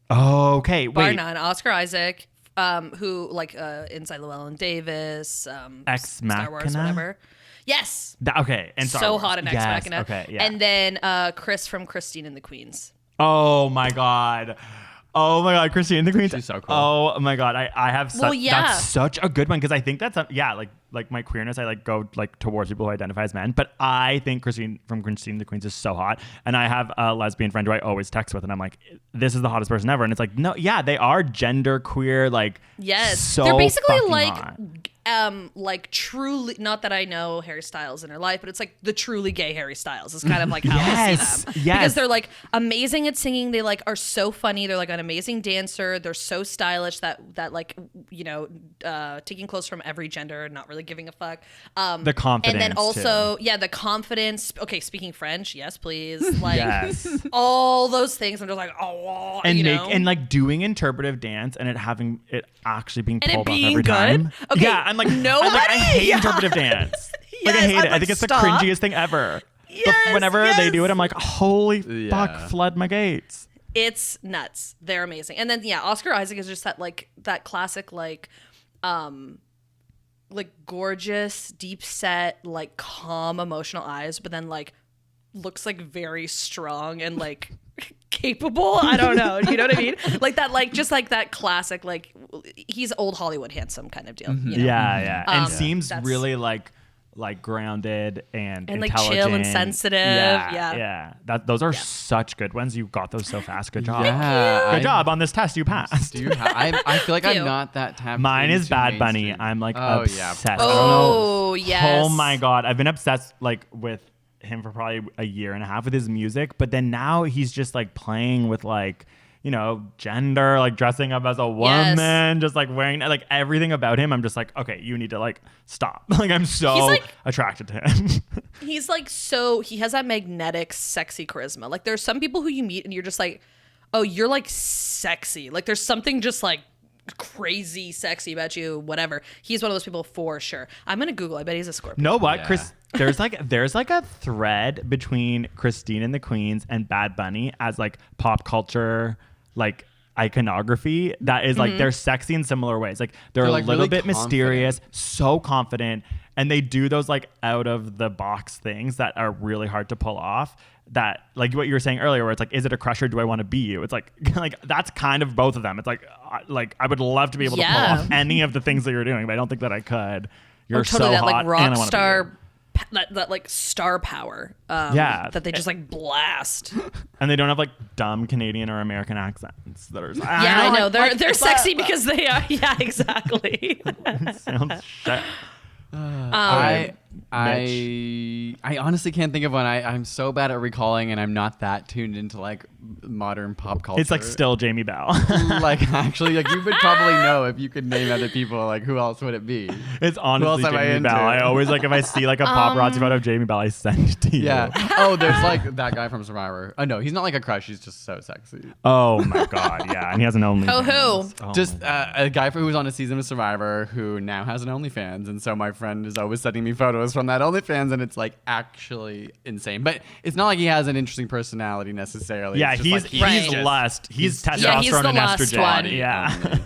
Oh, okay. Bar Wait. none. Oscar Isaac, who like Inside Llewellyn Davis, Ex Star Wars, Machina? whatever. Yes. Okay. And Star So Wars. hot in Ex Yes, Machina. Okay. Yeah. And then Chris from Christine and the Queens. Oh my God. Oh my God, Christine and the Queens. She's so cool. Oh my God, I have such, Well, yeah. that's such a good one, because I think that's like my queerness, I like go like towards people who identify as men, but I think Christine from Christine and the Queens is so hot, and I have a lesbian friend who I always text with, and I'm like, this is the hottest person ever, and it's like, no, yeah, they are gender queer, like Yes. so They're basically fucking like hot. Truly, not that I know Harry Styles in her life, but it's like the truly gay Harry Styles is kind of like how I Yes, see them. yes. Because they're like amazing at singing. They like are so funny. They're like an amazing dancer. They're so stylish that like, taking clothes from every gender, not really giving a fuck. The confidence, and then also, too. yeah, the confidence. Okay, speaking French, yes, please. Like Yes. all those things. I'm just like, oh, and you make know? and like doing interpretive dance and it actually being And it pulled being off every good? time. Okay, yeah, I'm like, nobody- I hate yeah. interpretive dance. Like I Yes, hate I'm it. I like, think it's stop. the cringiest thing ever. But Yes, whenever they do yes. it, I'm like, holy fuck, Yeah. flood my gates. It's nuts. They're amazing. And then yeah, Oscar Isaac is just that classic like gorgeous, deep set, like calm emotional eyes, but then like looks like very strong and like capable. I don't know. You know what I mean? Like that, like just like that classic, like he's old Hollywood handsome kind of deal. You know? Yeah. And seems that's- really like grounded and like intelligent. chill and sensitive. Yeah. Those are such good ones. You got those so fast. Good job. Yeah, Good job on this test. You passed. I feel like Thank you. I'm not that tapped. Mine is into Bad Bunny. mainstream. I'm like Oh, obsessed. yeah. I don't know. Oh yes. Oh my god, I've been obsessed like with him for probably a year and a half with his music, but then now he's just like playing with like, you know, gender, like dressing up as a woman, just like wearing like everything about him. I'm just like, okay, you need to like stop. Like I'm so like- attracted to him. He's like he has that magnetic, sexy charisma. Like there's some people who you meet and you're just like, oh, you're like sexy. Like there's something just like crazy sexy about you, whatever. He's one of those people for sure. I'm gonna Google. I bet he's a Scorpio. No, what? Yeah. Chris, there's like a thread between Christine and the Queens and Bad Bunny as like pop culture, like iconography that is like they're sexy in similar ways. Like they're a like little really bit confident. mysterious, so confident, and they do those like out of the box things that are really hard to pull off. That like what you were saying earlier, where it's like, is it a crush or do I want to be you? It's like that's kind of both of them. It's like I would love to be able to pull off any of the things that you're doing, but I don't think that I could. You're totally so that hot, like and I rock wanna be you. star. That like star power. That they just like blast. And they don't have like dumb Canadian or American accents that are. Yeah, I know. They're sexy because they are. Yeah, exactly. Sounds shit. I honestly can't think of one. I'm so bad at recalling, and I'm not that tuned into like modern pop culture. It's like still Jamie Bell. like actually, like you would probably know if you could name other people. Like who else would it be? It's else honestly am I Jamie into? Bell. I always like if I see like a paparazzi photo of Jamie Bell, I send it to you. Yeah. Oh, there's like that guy from Survivor. Oh no, he's not like a crush. He's just so sexy. Oh my god. Yeah, and he has an OnlyFans. Oh, who? Just a guy who was on a season of Survivor who now has an OnlyFans, and so my friend is always sending me photos from that OnlyFans, and it's like actually insane. But it's not like he has an interesting personality necessarily. Yeah, It's just, he's like, he's just- lust. He's testosterone Yeah, he's the and lust estrogen. one. Yeah.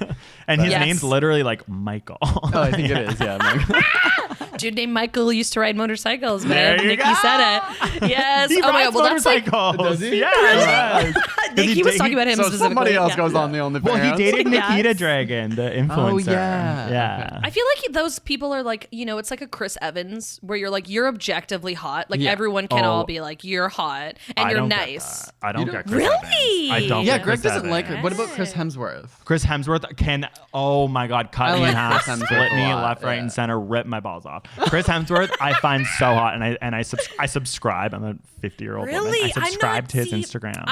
And his Yes. name's literally like Michael. Oh, I think it is. Yeah. Like, Dude named Michael used to ride motorcycles, There man. you Nikki go. said it. Yes. He Oh my rides god. Well, that's like motorcycles. Does he? Yeah. Yes. Nikki was talking about him so specifically. somebody else Yeah. goes on the OnlyFans. Well, he dated Yes. Nikita Dragon, the influencer. yeah. Yeah. I feel like those people are like, you know, it's like a Chris Evans where you're like, you're objectively hot. Like Yeah. everyone can Oh. all be like, you're hot and I you're don't get nice. that. I don't You get don't- Chris Really? Evans. I don't Yeah, get Greg Chris doesn't like her. Evans. What about Chris Hemsworth? Chris Hemsworth can, oh my God, cut I me like in half, Chris Hemsworth split a me lot, left, right, yeah. and center, rip my balls off. Chris Hemsworth, I find so hot, and I subscribe. I'm a 50-year-old woman. Really? I subscribe to his see, Instagram.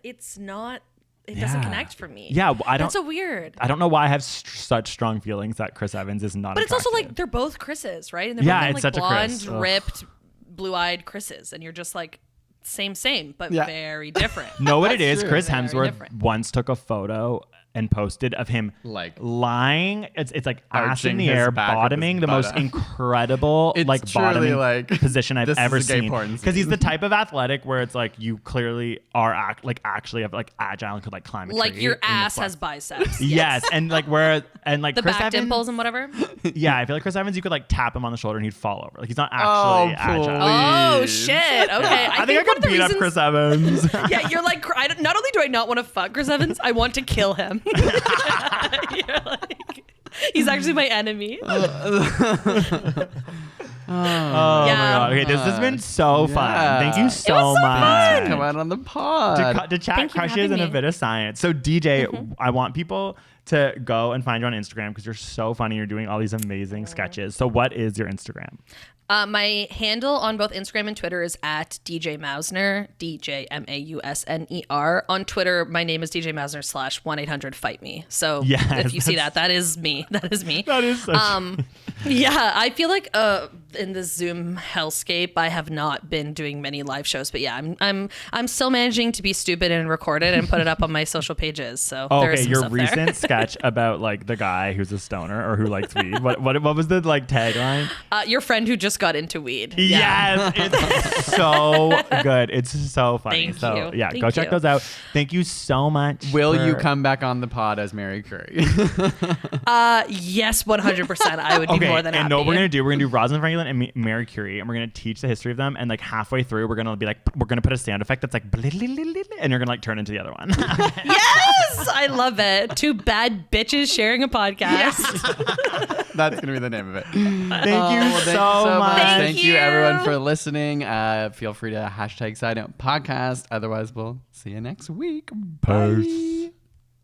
It's not. It doesn't Yeah. connect for me. Yeah, I don't. That's so weird. I don't know why I have such strong feelings that Chris Evans is not. But it's also attractive. like they're both Chris's, right? And they're Yeah, both it's like such a blonde, Chris. Ugh. ripped, blue-eyed Chris's, and you're just like same, but Yeah. very different. know what it is? true. Chris Very Hemsworth different. once took a photo and posted of him Like- lying. It's like ass in Arching the his air, back with bottoming his the most butt. incredible It's like truly, bottoming like, position I've this is ever a gay seen. porn Because he's scene. the type of athletic where it's like you clearly are actually have like agile and could like climb a Like tree your in the ass flex. has biceps. Yes, and like The Chris back Evans, dimples and whatever. Yeah, I feel like Chris Evans, you could like tap him on the shoulder and he'd fall over. Like he's not actually agile. Oh Please. shit. Okay. I think I one could of the beat up reasons- Chris Evans. Yeah, you're like, not only do I not want to fuck Chris Evans, I want to kill him. You're like, he's actually my enemy. Oh my god. Okay, this has been so fun. Yeah. Thank you so so much. fun. Come out on the pod. To chat Thank you for crushes having and a me. bit of science. So DJ, I want people to go and find you on Instagram because you're so funny. You're doing all these amazing sketches. So what is your Instagram? My handle on both Instagram and Twitter is at DJ Mausner, DJMAUSNER. On Twitter, my name is DJ Mausner /1-800-FIGHT-ME. So Yes, if you see that is me. That is me. That is such Yeah, I feel like in the Zoom hellscape, I have not been doing many live shows, but yeah, I'm still managing to be stupid and record it and put it up on my social pages. So there is okay, some your stuff there. recent sketch about like the guy who's a stoner or who likes weed. What was the like tagline? Your friend who just just got into weed. Yeah. Yes, it's so good. It's so funny. Thank so you. yeah, Thank go check you. those out. Thank you so much. Will you for- come back on the pod as Mary Curry? Yes, 100%. I would be Okay, more than and happy. know what we're gonna do? We're gonna do Rosalind Franklin and Mary Curie, and we're gonna teach the history of them. And like halfway through, we're gonna be like, we're gonna put a sound effect that's like, and you're gonna like turn into the other one. Yes, I love it. Two bad bitches sharing a podcast. That's gonna be the name of it. Thank you Well, thank so you so much. Thank you you. everyone for listening. Feel free to hashtag Side Note Podcast. Otherwise, we'll see you next week. Bye.